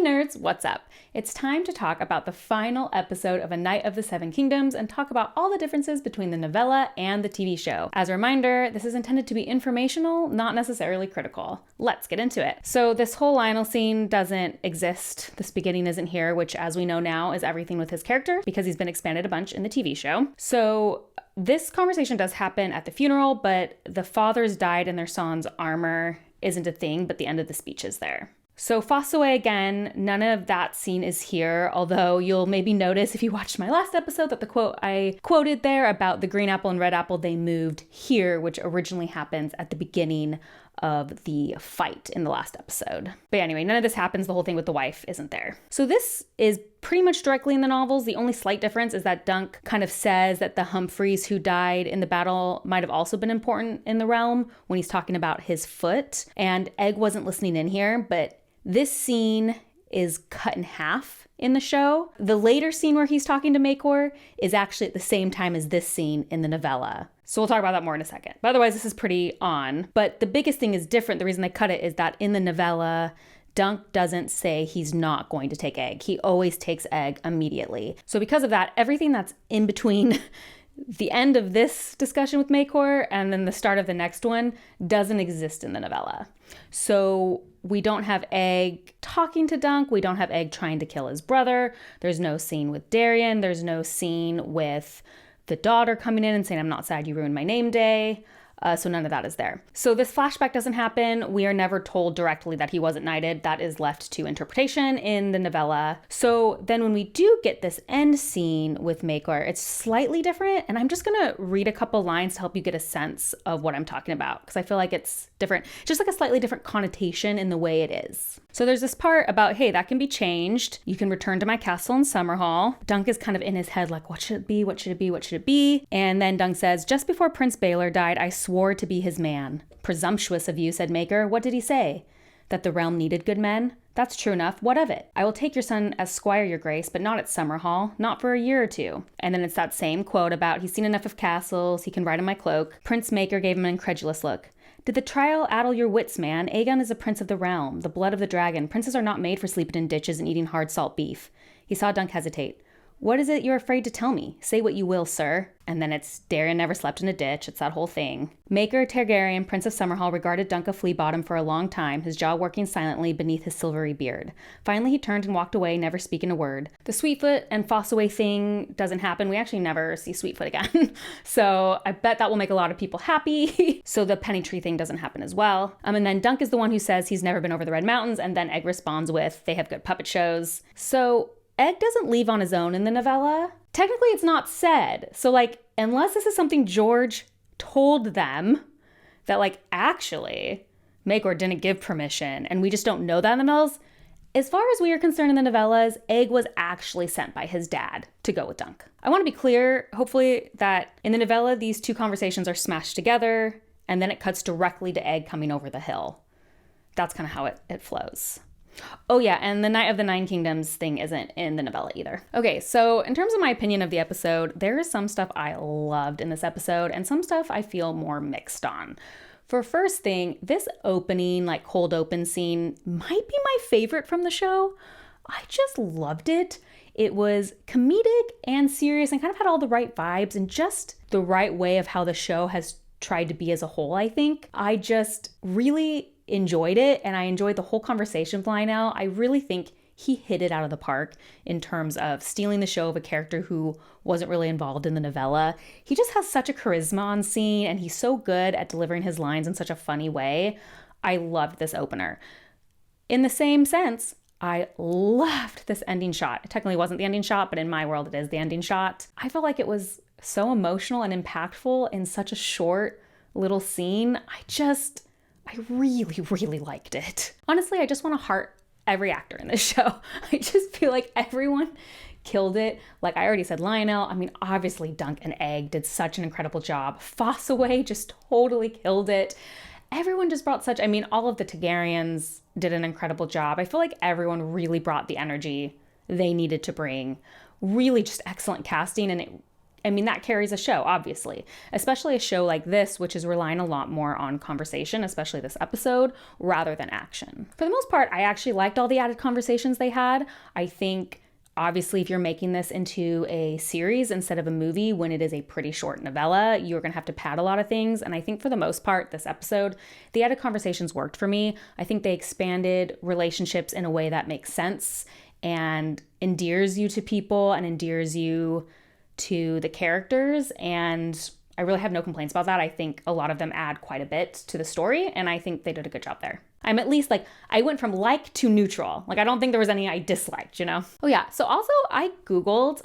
Hey nerds, what's up? It's time to talk about the final episode of A Knight of the Seven Kingdoms and talk about all the differences between the novella and the TV show. As a reminder, this is intended to be informational, not necessarily critical. Let's get into it. So this whole Lionel scene doesn't exist. This beginning isn't here, which as we know now is everything with his character because he's been expanded a bunch in the TV show. So this conversation does happen at the funeral, but the fathers died and their son's armor isn't a thing, but the end of the speech is there. So Fossaway again, none of that scene is here, although you'll maybe notice if you watched my last episode that the quote I quoted there about the green apple and red apple, they moved here, which originally happens at the beginning of the fight in the last episode. But anyway, none of this happens. The whole thing with the wife isn't there. So this is pretty much directly in the novels. The only slight difference is that Dunk kind of says that the Humphreys who died in the battle might have also been important in the realm when he's talking about his foot. And Egg wasn't listening in here, but this scene is cut in half in the show. The later scene where he's talking to Maekor is actually at the same time as this scene in the novella. So we'll talk about that more in a second. But otherwise, this is pretty on. But the biggest thing is different. The reason they cut it is that in the novella, Dunk doesn't say he's not going to take Egg. He always takes Egg immediately. So because of that, everything that's in between the end of this discussion with Maekor and then the start of the next one doesn't exist in the novella. So we don't have Egg talking to Dunk. We don't have Egg trying to kill his brother. There's no scene with Darien. There's no scene with the daughter coming in and saying, I'm not sad you ruined my name day. So none of that is there. So this flashback doesn't happen. We are never told directly that he wasn't knighted. That is left to interpretation in the novella. So then when we do get this end scene with Maekor, it's slightly different. And I'm just going to read a couple lines to help you get a sense of what I'm talking about, because I feel like it's different, just like a slightly different connotation in the way it is. So there's this part about, hey, that can be changed. You can return to my castle in Summerhall. Dunk is kind of in his head like, what should it be? What should it be? What should it be? And then Dunk says, just before Prince Baylor died, I swore to be his man. Presumptuous of you, said Maekor. What did he say? That the realm needed good men? That's true enough. What of it? I will take your son as squire, your grace, but not at Summerhall, not for a year or two. And then it's that same quote about he's seen enough of castles, he can ride in my cloak. Prince Maekor gave him an incredulous look. Did the trial addle your wits, man? Aegon is a prince of the realm, the blood of the dragon. Princes are not made for sleeping in ditches and eating hard salt beef. He saw Dunk hesitate. What is it you're afraid to tell me? Say what you will, sir. And then it's Darien never slept in a ditch. It's that whole thing. Maekor Targaryen, Prince of Summerhall, regarded Dunk of Fleabottom for a long time, his jaw working silently beneath his silvery beard. Finally, he turned and walked away, never speaking a word. The Sweetfoot and Fossaway thing doesn't happen. We actually never see Sweetfoot again. So I bet that will make a lot of people happy. So the Penny Tree thing doesn't happen as well. And then Dunk is the one who says he's never been over the Red Mountains, and then Egg responds with, they have good puppet shows. So Egg doesn't leave on his own in the novella. Technically, it's not said. So, unless this is something George told them that, actually, Maekor didn't give permission, and we just don't know that in the novellas, as far as we are concerned in the novellas, Egg was actually sent by his dad to go with Dunk. I want to be clear, hopefully, that in the novella, these two conversations are smashed together, and then it cuts directly to Egg coming over the hill. That's kind of how it flows. Oh yeah, and the Knight of the Nine Kingdoms thing isn't in the novella either. Okay, so in terms of my opinion of the episode, there is some stuff I loved in this episode and some stuff I feel more mixed on. For first thing, this opening, cold open scene might be my favorite from the show. I just loved it. It was comedic and serious and kind of had all the right vibes and just the right way of how the show has tried to be as a whole, I think. I just really enjoyed it, and I enjoyed the whole conversation with Lionel. I really think he hit it out of the park in terms of stealing the show of a character who wasn't really involved in the novella. He just has such a charisma on scene, and he's so good at delivering his lines in such a funny way. I loved this opener. In the same sense, I loved this ending shot. It technically wasn't the ending shot, but in my world, it is the ending shot. I felt like it was so emotional and impactful in such a short little scene. I really, really liked it. Honestly, I just want to heart every actor in this show. I just feel like everyone killed it. Like I already said, Lionel, obviously Dunk and Egg did such an incredible job. Fossaway just totally killed it. Everyone just brought all of the Targaryens did an incredible job. I feel like everyone really brought the energy they needed to bring. Really just excellent casting, and I mean, that carries a show, obviously, especially a show like this, which is relying a lot more on conversation, especially this episode, rather than action. For the most part, I actually liked all the added conversations they had. I think, obviously, if you're making this into a series instead of a movie when it is a pretty short novella, you're going to have to pad a lot of things. And I think for the most part, this episode, the added conversations worked for me. I think they expanded relationships in a way that makes sense and endears you to people and endears you to the characters. And I really have no complaints about that. I think a lot of them add quite a bit to the story, and I think they did a good job there. I'm at least I went from like to neutral. I don't think there was any I disliked, Oh yeah, so also I Googled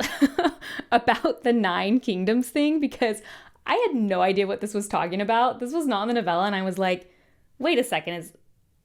about the 9 Kingdoms thing because I had no idea what this was talking about. This was not in the novella, and I was like, wait a second,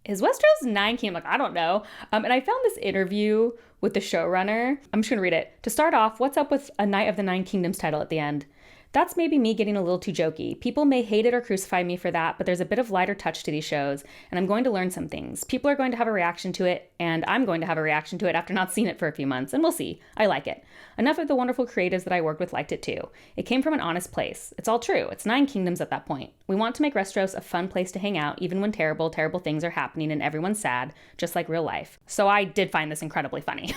is Westeros 9 Kingdoms? I don't know. And I found this interview with the showrunner. I'm just gonna read it. To start off, what's up with a Knight of the 9 Kingdoms title at the end? That's maybe me getting a little too jokey. People may hate it or crucify me for that, but there's a bit of lighter touch to these shows, and I'm going to learn some things. People are going to have a reaction to it, and I'm going to have a reaction to it after not seeing it for a few months, and we'll see. I like it. Enough of the wonderful creatives that I worked with liked it too. It came from an honest place. It's all true. It's 9 Kingdoms at that point. We want to make Westeros a fun place to hang out, even when terrible things are happening and everyone's sad, just like real life. So I did find this incredibly funny.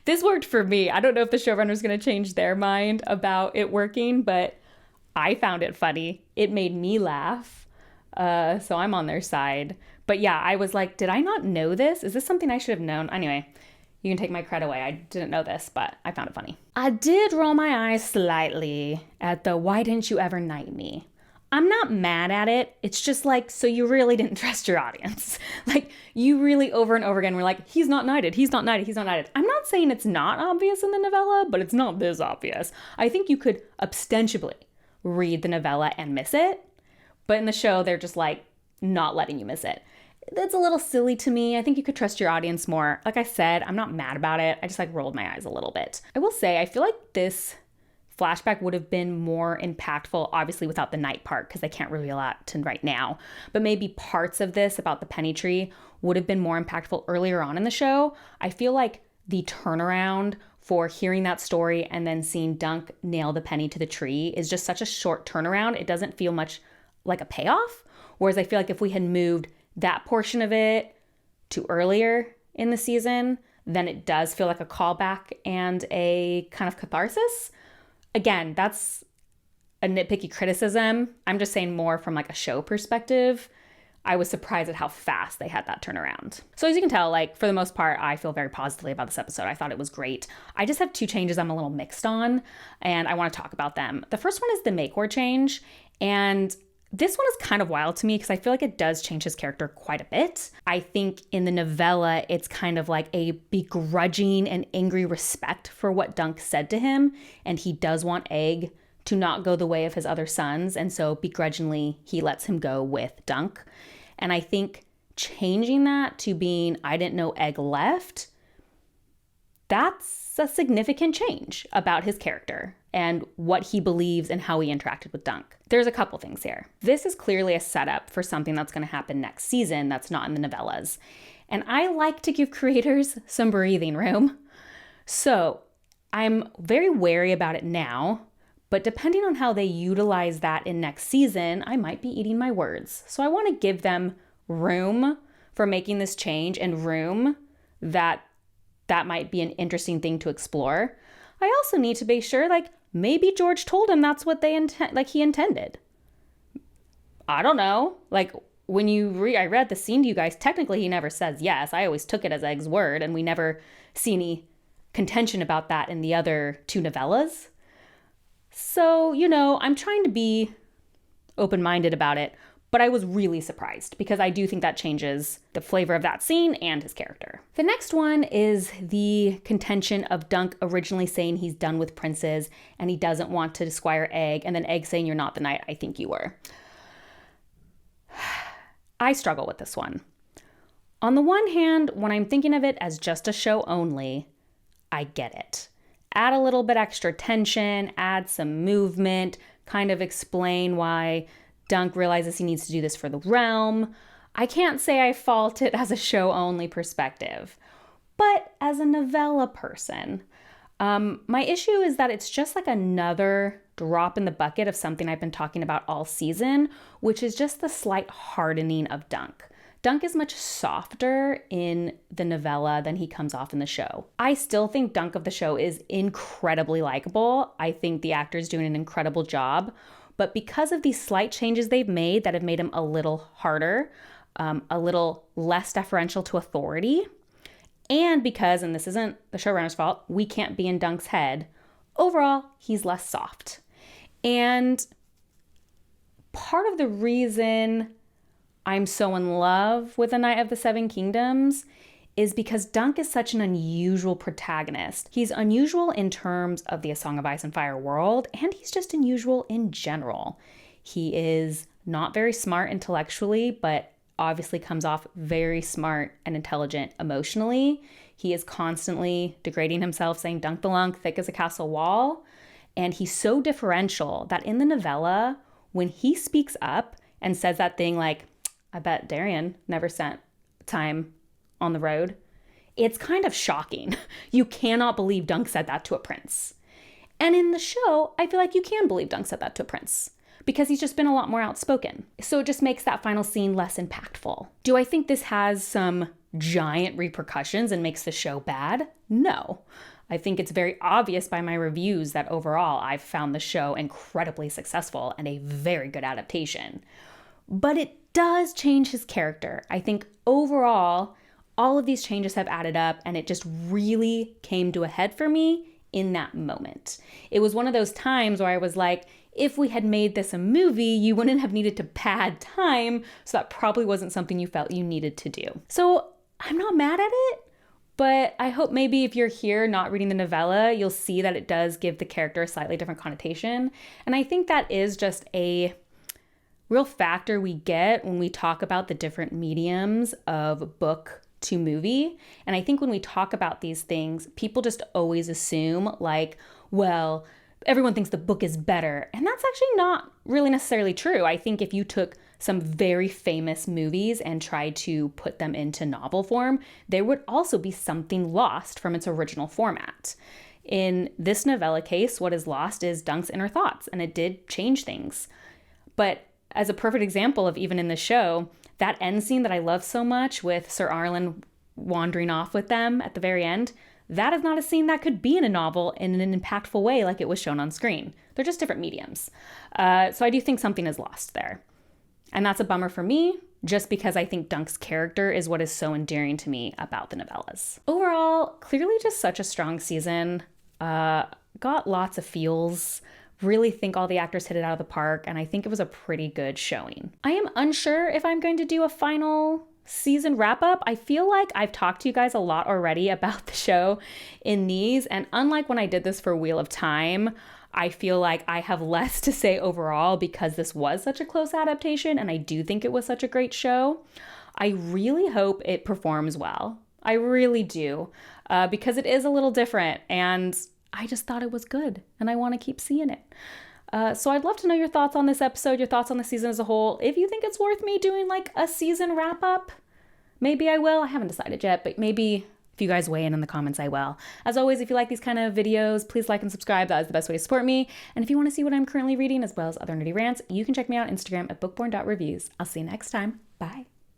This worked for me. I don't know if the showrunner's going to change their mind about it working, but I found it funny. It made me laugh. So I'm on their side. But yeah, I was like, did I not know this? Is this something I should have known? Anyway, you can take my credit away. I didn't know this, but I found it funny. I did roll my eyes slightly at the why didn't you ever knight me? I'm not mad at it. It's just so you really didn't trust your audience. You really over and over again were like, he's not knighted, he's not knighted, he's not knighted. I'm not saying it's not obvious in the novella, but it's not this obvious. I think you could ostensibly read the novella and miss it, but in the show, they're just not letting you miss it. That's a little silly to me. I think you could trust your audience more. Like I said, I'm not mad about it. I just rolled my eyes a little bit. I will say, I feel like this flashback would have been more impactful, obviously without the night part, because I can't reveal that to right now, but maybe parts of this about the penny tree would have been more impactful earlier on in the show. I feel like the turnaround for hearing that story and then seeing Dunk nail the penny to the tree is just such a short turnaround. It doesn't feel much like a payoff. Whereas I feel like if we had moved that portion of it to earlier in the season, then it does feel like a callback and a kind of catharsis. Again, that's a nitpicky criticism. I'm just saying more from a show perspective. I was surprised at how fast they had that turnaround. So as you can tell, for the most part, I feel very positively about this episode. I thought it was great. I just have 2 changes I'm a little mixed on, and I want to talk about them. The first one is the Maekor change, and this one is kind of wild to me because I feel like it does change his character quite a bit. I think in the novella, it's kind of a begrudging and angry respect for what Dunk said to him, and he does want Egg to not go the way of his other sons, and so begrudgingly, he lets him go with Dunk. And I think changing that to being, I didn't know Egg left, that's a significant change about his character and what he believes and how he interacted with Dunk. There's a couple things here. This is clearly a setup for something that's going to happen next season that's not in the novellas. And I like to give creators some breathing room. So I'm very wary about it now, but depending on how they utilize that in next season, I might be eating my words. So I want to give them room for making this change and room that might be an interesting thing to explore. I also need to be sure, maybe George told him that's what he intended. I don't know. When I read the scene to you guys, technically he never says yes. I always took it as Egg's word, and we never see any contention about that in the other 2 novellas. So, I'm trying to be open-minded about it, but I was really surprised because I do think that changes the flavor of that scene and his character. The next one is the contention of Dunk originally saying he's done with princes and he doesn't want to squire Egg, and then Egg saying, "You're not the knight I think you were." I struggle with this one. On the one hand, when I'm thinking of it as just a show only, I get it. Add a little bit extra tension, add some movement, kind of explain why Dunk realizes he needs to do this for the realm. I can't say I fault it as a show-only perspective. But as a novella person, My issue is that it's just like another drop in the bucket of something I've been talking about all season, which is just the slight hardening of Dunk. Dunk is much softer in the novella than he comes off in the show. I still think Dunk of the show is incredibly likable. I think the actor's doing an incredible job. But because of these slight changes they've made that have made him a little harder, a little less deferential to authority, and because, and this isn't the showrunner's fault, we can't be in Dunk's head, overall, he's less soft. And part of the reason I'm so in love with A Knight of the Seven Kingdoms is because Dunk is such an unusual protagonist. He's unusual in terms of the A Song of Ice and Fire world, and he's just unusual in general. He is not very smart intellectually, but obviously comes off very smart and intelligent emotionally. He is constantly degrading himself, saying dunk belunk, thick as a castle wall. And he's so differential that in the novella, when he speaks up and says that thing like, I bet Darian never spent time on the road, it's kind of shocking. You cannot believe Dunk said that to a prince. And in the show, I feel like you can believe Dunk said that to a prince because he's just been a lot more outspoken. So it just makes that final scene less impactful. Do I think this has some giant repercussions and makes the show bad? No. I think it's very obvious by my reviews that overall I've found the show incredibly successful and a very good adaptation. But it does change his character. I think overall, all of these changes have added up and it just really came to a head for me in that moment. It was one of those times where I was like, if we had made this a movie, you wouldn't have needed to pad time, so that probably wasn't something you felt you needed to do. So I'm not mad at it, but I hope maybe if you're here not reading the novella, you'll see that it does give the character a slightly different connotation. And I think that is just a real factor we get when we talk about the different mediums of book to movie. And I think when we talk about these things, people just always assume like, well, everyone thinks the book is better. And that's actually not really necessarily true. I think if you took some very famous movies and tried to put them into novel form, there would also be something lost from its original format. In this novella case, what is lost is Dunk's inner thoughts, and it did change things. But as a perfect example of even in the show, that end scene that I love so much with Sir Arlen wandering off with them at the very end, that is not a scene that could be in a novel in an impactful way like it was shown on screen. They're just different mediums. So I do think something is lost there. And that's a bummer for me, just because I think Dunk's character is what is so endearing to me about the novellas. Overall, clearly just such a strong season. Got lots of feels. Really think all the actors hit it out of the park, and I think it was a pretty good showing. I am unsure if I'm going to do a final season wrap-up. I feel like I've talked to you guys a lot already about the show in these, and unlike when I did this for Wheel of Time, I feel like I have less to say overall because this was such a close adaptation, and I do think it was such a great show. I really hope it performs well. I really do, because it is a little different, and I just thought it was good and I want to keep seeing it. So I'd love to know your thoughts on this episode, your thoughts on the season as a whole. If you think it's worth me doing like a season wrap up, maybe I will. I haven't decided yet, but maybe if you guys weigh in the comments, I will. As always, if you like these kind of videos, please like and subscribe. That is the best way to support me. And if you want to see what I'm currently reading as well as other nerdy rants, you can check me out on Instagram at bookborn.reviews. I'll see you next time. Bye.